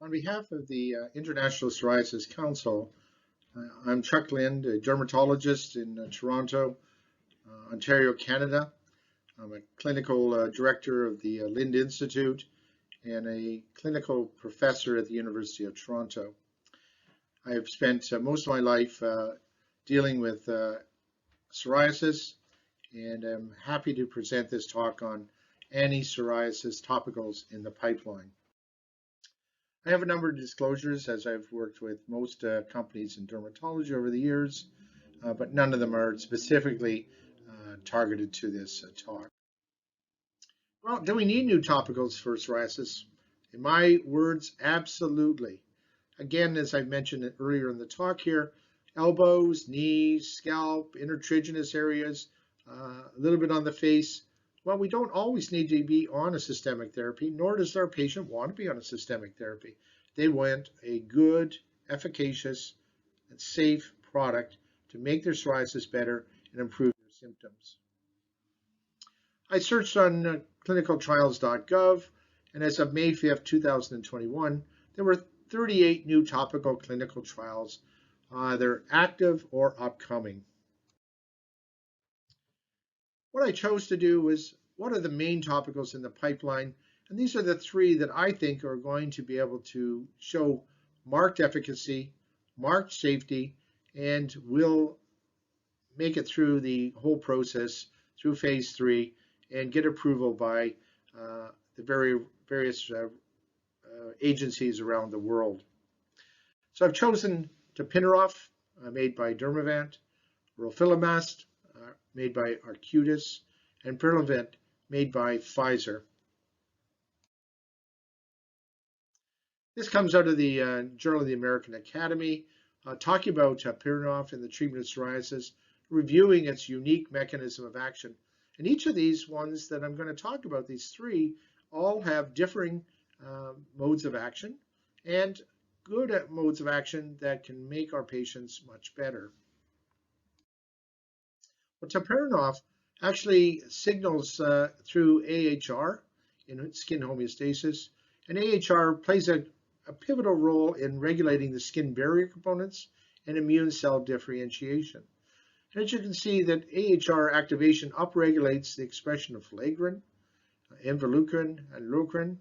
On behalf of the International Psoriasis Council, I'm Chuck Lynde, a dermatologist in Toronto, Ontario, Canada. I'm a clinical director of the Lynde Institute and a clinical professor at the University of Toronto. I have spent most of my life dealing with psoriasis, and I'm happy to present this talk on anti-psoriasis topicals in the pipeline. I have a number of disclosures, as I've worked with most companies in dermatology over the years, but none of them are specifically targeted to this talk. Well, do we need new topicals for psoriasis? In my words, absolutely. Again, as I mentioned earlier in the talk here, elbows, knees, scalp, intertriginous areas, a little bit on the face. Well, we don't always need to be on a systemic therapy, nor does our patient want to be on a systemic therapy. They want a good, efficacious, and safe product to make their psoriasis better and improve their symptoms. I searched on clinicaltrials.gov, and as of May 5th, 2021, there were 38 new topical clinical trials, either active or upcoming. What I chose to do was, what are the main topicals in the pipeline? And these are the three that I think are going to be able to show marked efficacy, marked safety, and will make it through the whole process through phase 3 and get approval by the various agencies around the world. So I've chosen Tapinarof, made by Dermavant, Roflumilast, made by Arcutis, and Prevent, made by Pfizer. This comes out of the Journal of the American Academy, talking about Tapinarof in the treatment of psoriasis, reviewing its unique mechanism of action. And each of these ones that I'm going to talk about, these three, all have differing modes of action and good modes of action that can make our patients much better. Well, Tapinarof actually signals through AHR in skin homeostasis, and AHR plays a pivotal role in regulating the skin barrier components and immune cell differentiation. And as you can see, that AHR activation upregulates the expression of filaggrin, involucrin, and leucrin.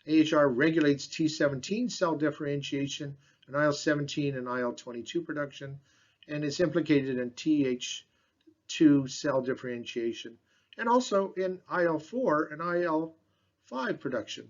AHR regulates T17 cell differentiation and IL-17 and IL-22 production, and is implicated in Th2 cell differentiation, and also in IL-4 and IL-5 production.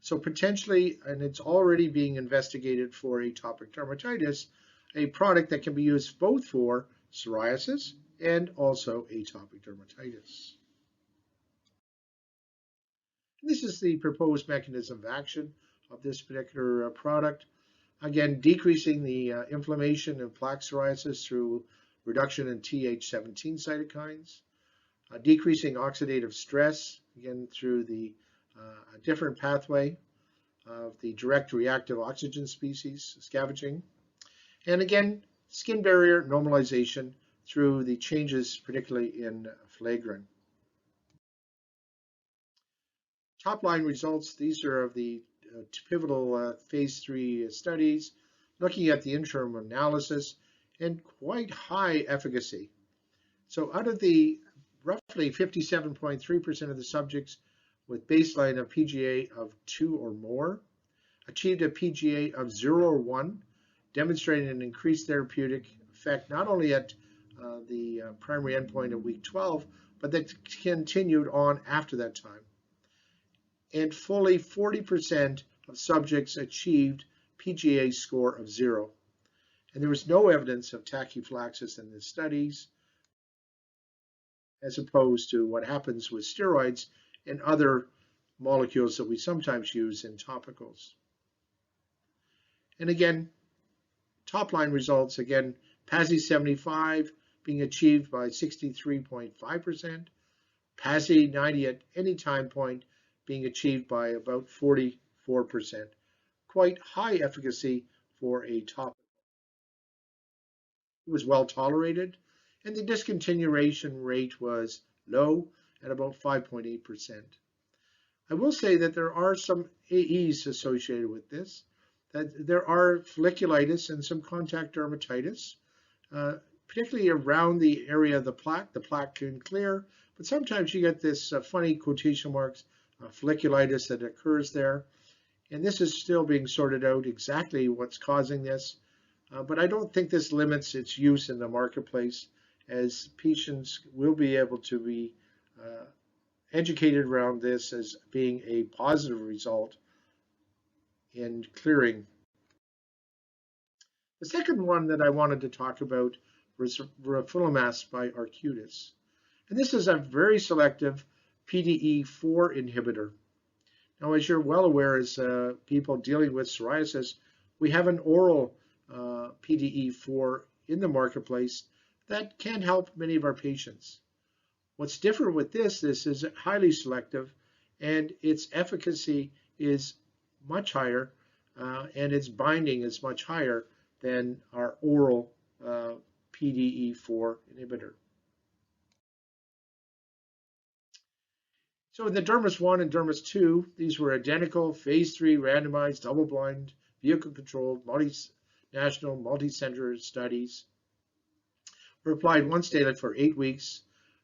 So potentially, and it's already being investigated for atopic dermatitis, a product that can be used both for psoriasis and also atopic dermatitis. This is the proposed mechanism of action of this particular product. Again, decreasing the inflammation of plaque psoriasis through reduction in Th17 cytokines, decreasing oxidative stress, again through the different pathway of the direct reactive oxygen species scavenging, and again, skin barrier normalization through the changes, particularly in filaggrin. Top line results, these are of the pivotal phase 3 studies, looking at the interim analysis, and quite high efficacy. So out of the roughly 57.3% of the subjects with baseline of PGA of 2 or more achieved a PGA of 0 or 1, demonstrating an increased therapeutic effect not only at the primary endpoint at week 12, but that continued on after that time. And fully 40% of subjects achieved PGA score of 0. And there was no evidence of tachyphylaxis in the studies, as opposed to what happens with steroids and other molecules that we sometimes use in topicals. And again, top line results, again, PASI 75 being achieved by 63.5%, PASI 90 at any time point being achieved by about 44%. Quite high efficacy for a topical. It was well tolerated, and the discontinuation rate was low at about 5.8%. I will say that there are some AEs associated with this, that there are folliculitis and some contact dermatitis, particularly around the area of the plaque. The plaque can clear, but sometimes you get this funny quotation marks folliculitis that occurs there. And this is still being sorted out exactly what's causing this. But I don't think this limits its use in the marketplace, as patients will be able to be educated around this as being a positive result in clearing. The second one that I wanted to talk about was Roflumilast by Arcutis. And this is a very selective PDE4 inhibitor. Now, as you're well aware, as people dealing with psoriasis, we have an oral PDE4 in the marketplace that can help many of our patients. What's different with this is highly selective, and its efficacy is much higher, and its binding is much higher than our oral PDE4 inhibitor. So in the Dermis 1 and Dermis 2, these were identical, phase 3 randomized, double-blind, vehicle-controlled, multinational, multi-center studies. Were applied once daily for 8 weeks,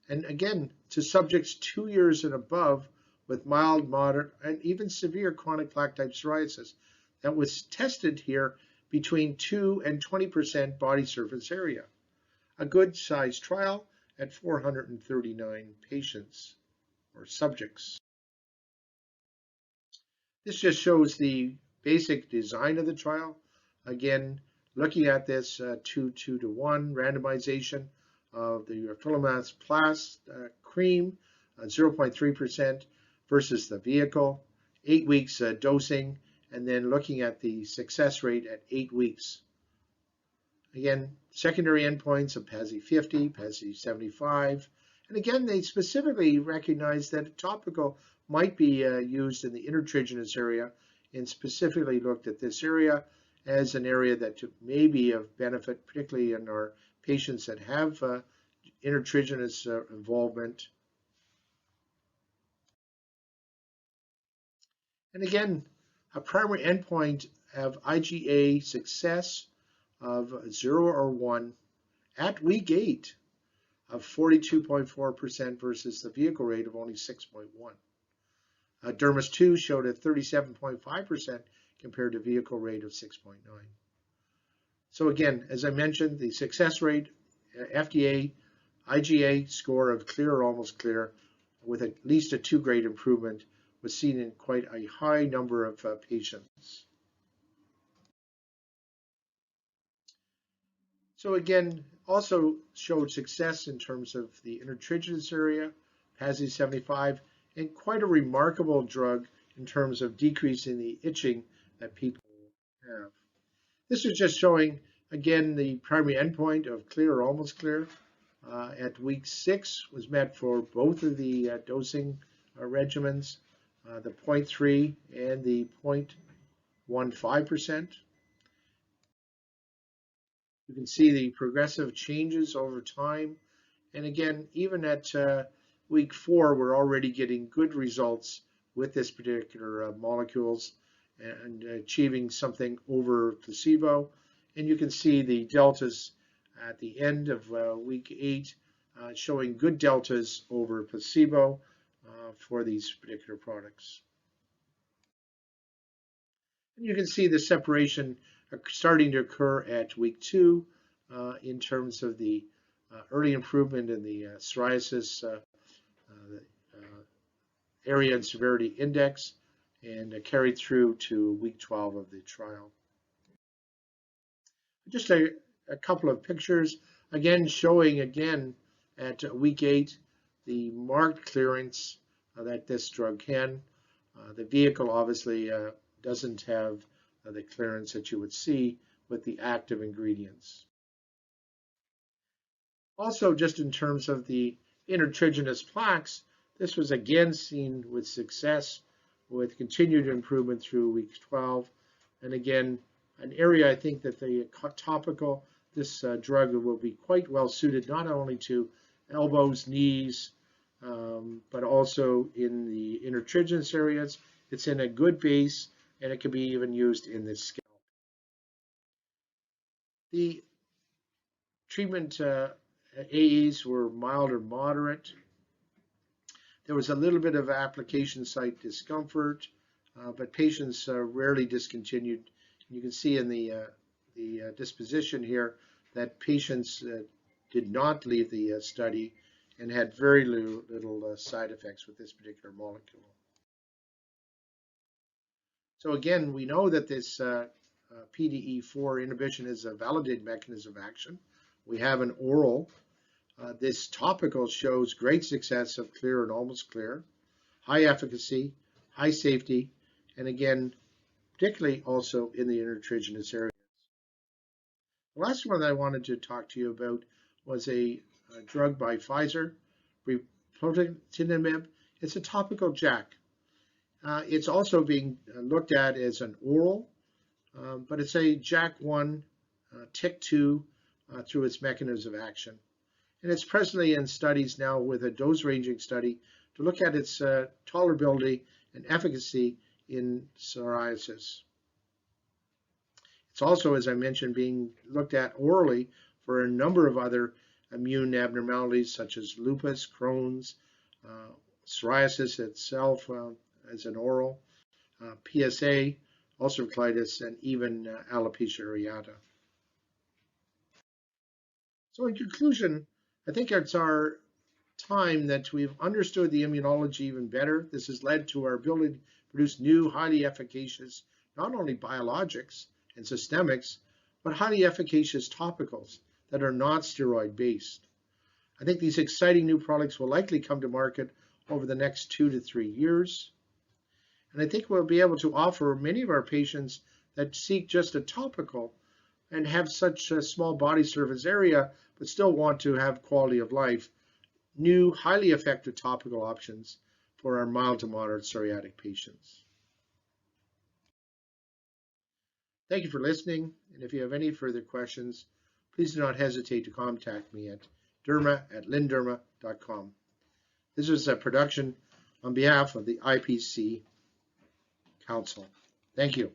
and again, to subjects 2 years and above with mild, moderate, and even severe chronic plaque-type psoriasis that was tested here between 2 and 20% body surface area. A good-sized trial at 439 patients or subjects. This just shows the basic design of the trial. Again, looking at this 2:1 randomization of the Roflumilast Cream, 0.3% versus the vehicle, 8 weeks dosing, and then looking at the success rate at 8 weeks. Again, secondary endpoints of PASI 50, PASI 75, and again, they specifically recognized that a topical might be used in the intertriginous area, and specifically looked at this area as an area that may be of benefit, particularly in our patients that have intertriginous involvement. And again, a primary endpoint of IGA success of 0 or 1 at week 8 of 42.4% versus the vehicle rate of only 6.1. Dermis 2 showed a 37.5% compared to vehicle rate of 6.9. So again, as I mentioned, the success rate, FDA, IGA score of clear or almost clear, with at least a 2-grade improvement, was seen in quite a high number of patients. So again, also showed success in terms of the intertriginous area, PASI 75, and quite a remarkable drug in terms of decreasing the itching that people have. This is just showing, again, the primary endpoint of clear or almost clear at week 6 was met for both of the dosing regimens, the 0.3 and the 0.15%. You can see the progressive changes over time. And again, even at week 4, we're already getting good results with this particular molecules and achieving something over placebo. And you can see the deltas at the end of week 8 showing good deltas over placebo for these particular products. And you can see the separation starting to occur at week 2 in terms of the early improvement in the psoriasis area and severity index, and carried through to week 12 of the trial. Just a couple of pictures, again showing again at week 8 the marked clearance that this drug can. The vehicle obviously doesn't have the clearance that you would see with the active ingredients. Also, just in terms of the intertriginous plaques, this was again seen with success with continued improvement through week 12. And again, an area I think that the topical, this drug will be quite well suited not only to elbows, knees, but also in the intertriginous areas. It's in a good base, and it can be even used in the scalp. The treatment AEs were mild or moderate. There was a little bit of application site discomfort, but patients rarely discontinued. You can see in the disposition here that patients did not leave the study and had very little side effects with this particular molecule. So again, we know that this PDE4 inhibition is a validated mechanism of action. We have an oral. This topical shows great success of clear and almost clear, high efficacy, high safety, and again, particularly also in the intertriginous areas. The last one that I wanted to talk to you about was a drug by Pfizer, Roflumilast. It's a topical JAK. It's also being looked at as an oral, but it's a JAK1 TYK2 through its mechanism of action. And it's presently in studies now with a dose-ranging study to look at its tolerability and efficacy in psoriasis. It's also, as I mentioned, being looked at orally for a number of other immune abnormalities such as lupus, Crohn's, psoriasis itself as an oral, PSA, ulcerative colitis, and even alopecia areata. So in conclusion, I think it's our time that we've understood the immunology even better. This has led to our ability to produce new, highly efficacious, not only biologics and systemics, but highly efficacious topicals that are not steroid based. I think these exciting new products will likely come to market over the next 2 to 3 years. And I think we'll be able to offer many of our patients that seek just a topical and have such a small body surface area, but still want to have quality of life, new, highly effective topical options for our mild to moderate psoriatic patients. Thank you for listening, and if you have any further questions, please do not hesitate to contact me at derma@lindderma.com. This is a production on behalf of the IPC Council. Thank you.